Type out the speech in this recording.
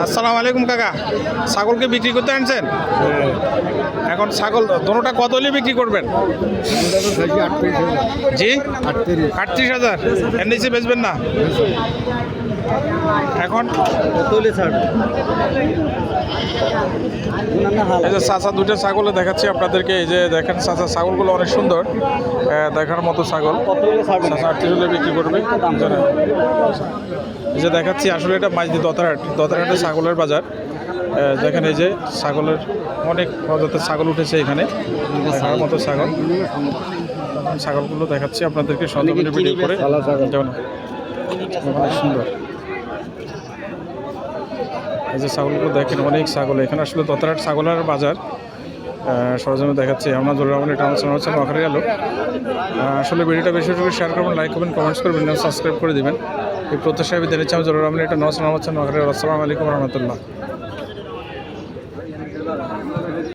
আসসালামু আলাইকুম কাকা, ছাগলকে বিক্রি করতে আনছেন? এখন ছাগল দোনোটা কত হলে বিক্রি করবেন? জি 38,000। এর নিচে বেচবেন না? এখন এই যে চাচা দুটো ছাগলে দেখাচ্ছি আপনাদেরকে। এই যে দেখেন চাচা, ছাগলগুলো অনেক সুন্দর, দেখার মতো ছাগল। চাচা 38 হলে বিক্রি করবে। এই যে দেখাচ্ছি, আসলে এটা মাঝদি দতারহাটে ছাগলের বাজার। দেখেন এই যে ছাগলের অনেক প্রজাতির ছাগল উঠেছে এখানে, দেখার মতো ছাগল। ছাগলগুলো দেখাচ্ছি আপনাদেরকে সরজমিনে ভিডিও করে। যেমন অনেক সুন্দর এই যে ছাগলগুলো দেখেন, অনেক ছাগল এখানে। আসলে দতারহাট ছাগলের বাজার সরজমিনে দেখাচ্ছি আমরা। জরুরি এটা আলোচনা আকারে গেল। আসলে ভিডিওটা বেশি বেশি শেয়ার করবেন, লাইক করবেন, কমেন্টস করবেন, সাবস্ক্রাইব করে দেবেন। এই প্রত্যাশা বিদায় নিচ্ছি আমি। জরুরি এটা আলোচনা আকারে। আসসালামু আলাইকুম রহমতুল্লাহ।